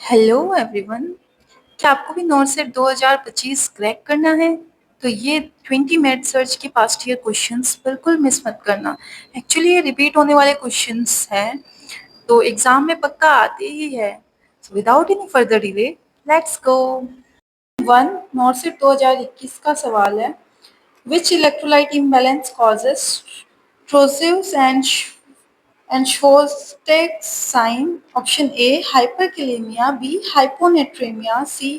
Hello everyone. क्या आपको भी नॉर्सेट 2025 क्रैक करना है? तो ये 20 मिनट सर्च के पास्ट ईयर क्वेश्चंस बिल्कुल मिस मत करना। एक्चुअली ये रिपीट होने वाले क्वेश्चंस हैं, तो एग्जाम में पक्का आते ही है। So without any further delay, let's go. One, NORCET 2021 का सवाल है। Which electrolyte imbalance causes Trousseau's and Schwarzenegger's sign. Option A, hyperkalemia. B, hyponatremia. C,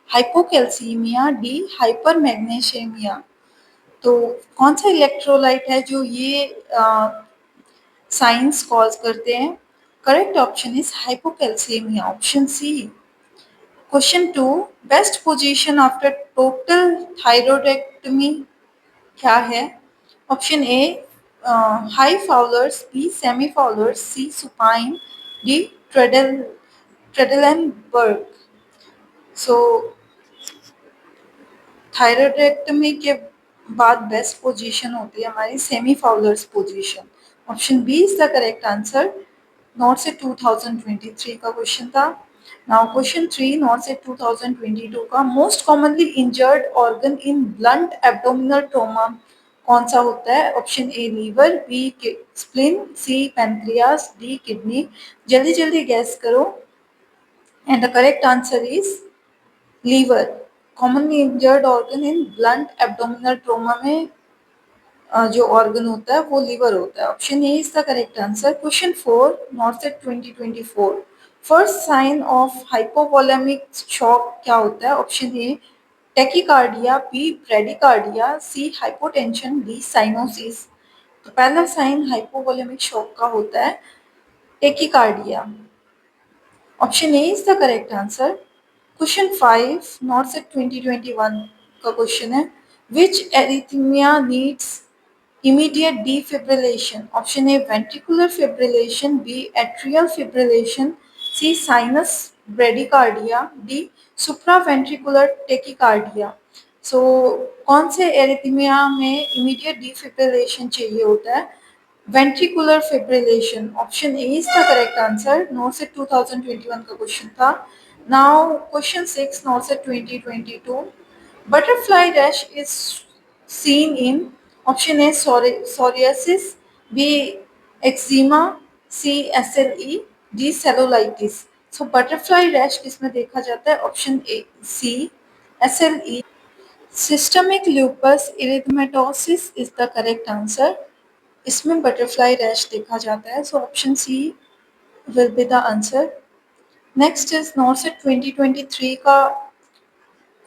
hypocalcemia. D, hypermagnesemia. तो कौन सा इलेक्ट्रोलाइट है जो ये साइंस कॉज करते हैं? Correct option is hypocalcemia, option C. Question two, best position after total thyroidectomy क्या है? Option A high Fowler's, B semi Fowler's, C supine, D Trendelenburg. So thyroidectomy के बाद बेस्ट पोजीशन होती है हमारी semi Fowler's position. Option B is the correct answer. NORCET 2023 का question था। Now question three, not से 2022 का। Most commonly injured organ in blunt abdominal trauma कौन सा होता है? Option A liver, B spleen, C pancreas, D kidney. जल्दी जल्दी गैस करो। And the correct answer is liver. Commonly injured organ in blunt abdominal trauma में जो organ होता है वो लीवर होता है। Option A is the correct answer. Question four, NORCET 2024। First sign of hypovolemic shock क्या होता है? ऑप्शन ए tachycardia, B bradycardia, C hypotension, D cyanosis. तो पहला साइन हाइपोवोलेमिक शॉक का होता है tachycardia. Option A is the correct answer. Question five, NORCET 2021 का question है। Which arrhythmia needs immediate defibrillation? Option A ventricular fibrillation, B atrial fibrillation, C sinus bradycardia, D supraventricular tachycardia. So कौन से arrhythmia में immediate defibrillation चाहिए होता है? Ventricular fibrillation, option A is the correct answer. Not से 2021 का question था। Now question six, not से 2022। Butterfly rash is seen in. Option A psoriasis, B eczema, C SLE, D cellulitis. So butterfly rash किसमें देखा जाता है? Option A C SLE। Systemic lupus erythematosus is the correct answer. इसमें butterfly rash देखा जाता है। So option C will be the answer. Next is NORCET 2023 का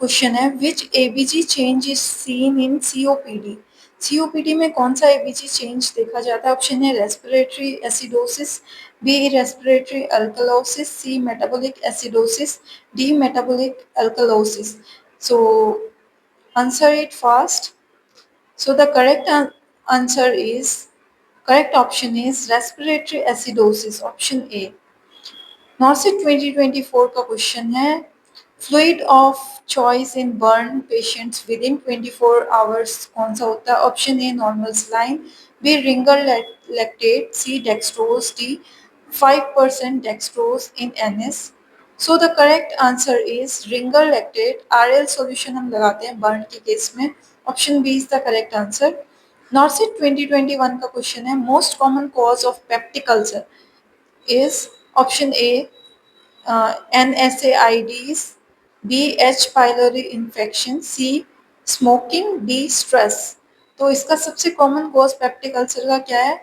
question है। Which ABG change is seen in COPD? COPD में कौन सा ABG change देखा जाता है? ऑप्शन है respiratory acidosis, B respiratory alkalosis, C metabolic acidosis, D metabolic alkalosis. So answer it fast. So the answer is correct option is respiratory acidosis, option A। NORCET 2024 का question है। Fluid of choice in burn patients within 24 hours कौन सा होता है? Option A normal saline, B Ringer lactate, C dextrose, D 5% dextrose in NS. So the correct answer is Ringer lactate. RL solution हम लगाते हैं burn के case में। Option B is the correct answer. NORCET 2021 का question है। Most common cause of peptic ulcer is option A NSAIDs, B H pylori infection, C smoking, D stress। तो इसका सबसे कॉमन कॉज पेप्टिक अल्सर का क्या है?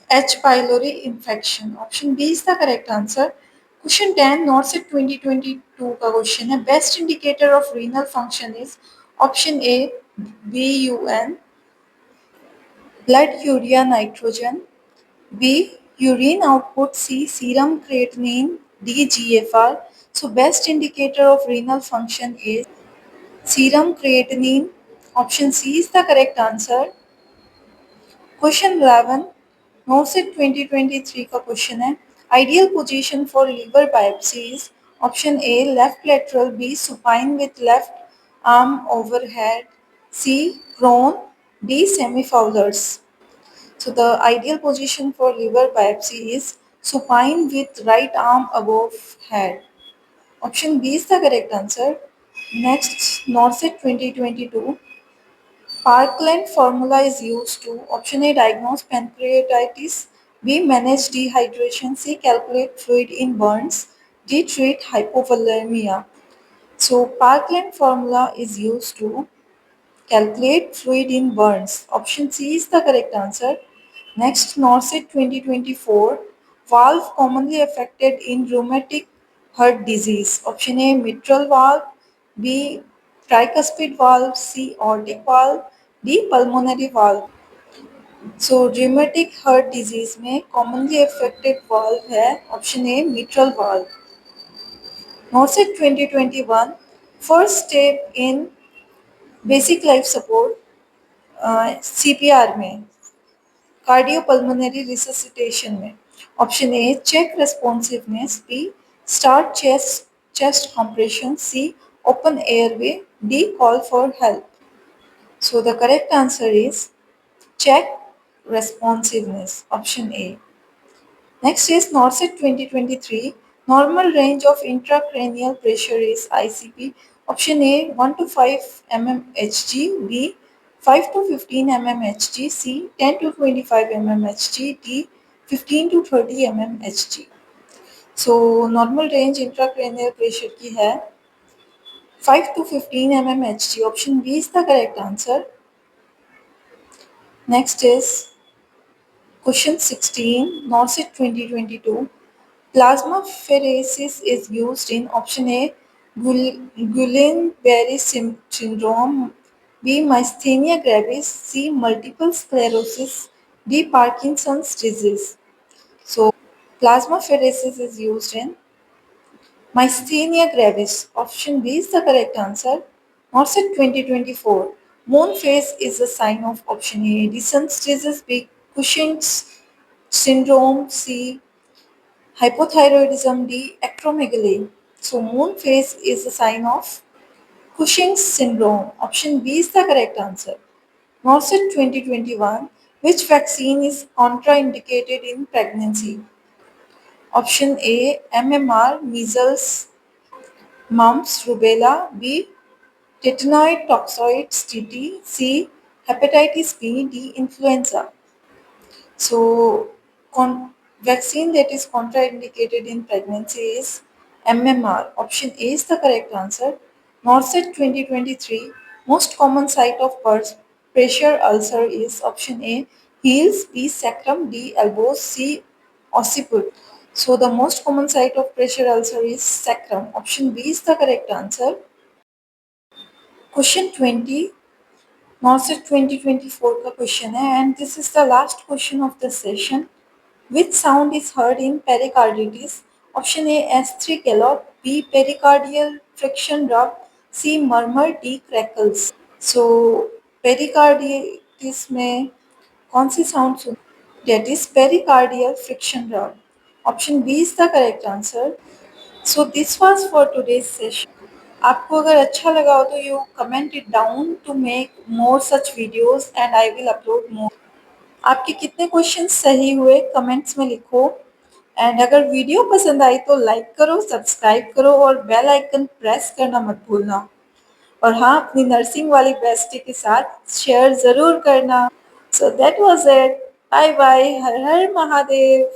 H pylori infection, option B is the correct answer. Question 10, NORCET 2022 का question है। Best indicator of renal function is option A BUN, blood urea nitrogen, B urine output, C serum creatinine, D GFR। So best indicator of renal function is serum creatinine. Option C is the correct answer. Question 11, NOCIT 2023 का question है। Ideal position for liver biopsy is option A left lateral, B supine with left arm overhead, C prone, D semifowlers। So the ideal position for liver biopsy is supine with right arm above head. Option B is the correct answer. Next, NORCET 2022. Parkland formula is used to option A diagnose pancreatitis, B manage dehydration, C calculate fluid in burns, D treat hypovolemia. So Parkland formula is used to calculate fluid in burns. Option C is the correct answer. Next, NORCET 2024. Valve commonly affected in rheumatic heart disease. Option A mitral valve, B tricuspid valve, C aortic valve, D pulmonary valve. So rheumatic heart disease में commonly affected valve है option A mitral valve. NORCET 2021 first step in basic life support CPR में cardiopulmonary resuscitation में option A check responsiveness B start chest compression C open airway D call for help so the correct answer is check responsiveness. Option A. Next is NORCET 2023. Normal range of intracranial pressure is ICP. Option A 1 to 5 mmHg, B 5 to 15 mmHg, C 10 to 25 mmHg, D 15 to 30 mmHg. So normal range intracranial pressure की है 5 to 15 mmHg. Option B is the correct answer. Next is question 16, NORCET 2022. Plasmapheresis is used in option A, Guillain-Barré syndrome, B. Myasthenia gravis, C. Multiple sclerosis, D. Parkinson's disease. So, plasmapheresis is used in Myasthenia gravis. Option B is the correct answer. NORCET 2024. Moon phase is a sign of option A. Addison's disease, B. Cushing's syndrome, C. Hypothyroidism, D. Acromegaly. So, moon phase is a sign of Cushing's syndrome. Option B is the correct answer. NORCET 2021. Which vaccine is contraindicated in pregnancy? Option A. MMR, measles, mumps, rubella, B. Tetanoid toxoids, TT, C. Hepatitis B, D. Influenza. So, vaccine that is contraindicated in pregnancy is MMR. Option A is the correct answer. NORCET 2023, most common site of pressure ulcer is option A, heels, B, sacrum, D, elbows, C, occiput. So, the most common site of pressure ulcer is sacrum. Option B is the correct answer. Question 20, NORCET 2024 का question है and this is the last question of the session. Which sound is heard in pericarditis? Option A S3 gallop, B pericardial friction rub, C murmur, D crackles. So pericarditis में कौन सी sound सुन That is pericardial friction rub. Option B is the correct answer. So this was for today's session. आपको अगर अच्छा लगा हो तो you comment it down to make more such videos and I will upload more. आपके कितने question सही हुए कमेंट्स में लिखो एंड अगर वीडियो पसंद आई तो लाइक करो सब्सक्राइब करो और बेल आइकन प्रेस करना मत भूलना और हाँ अपनी नर्सिंग वाली बेस्टी के साथ शेयर ज़रूर करना so that was it by bye her her Mahadev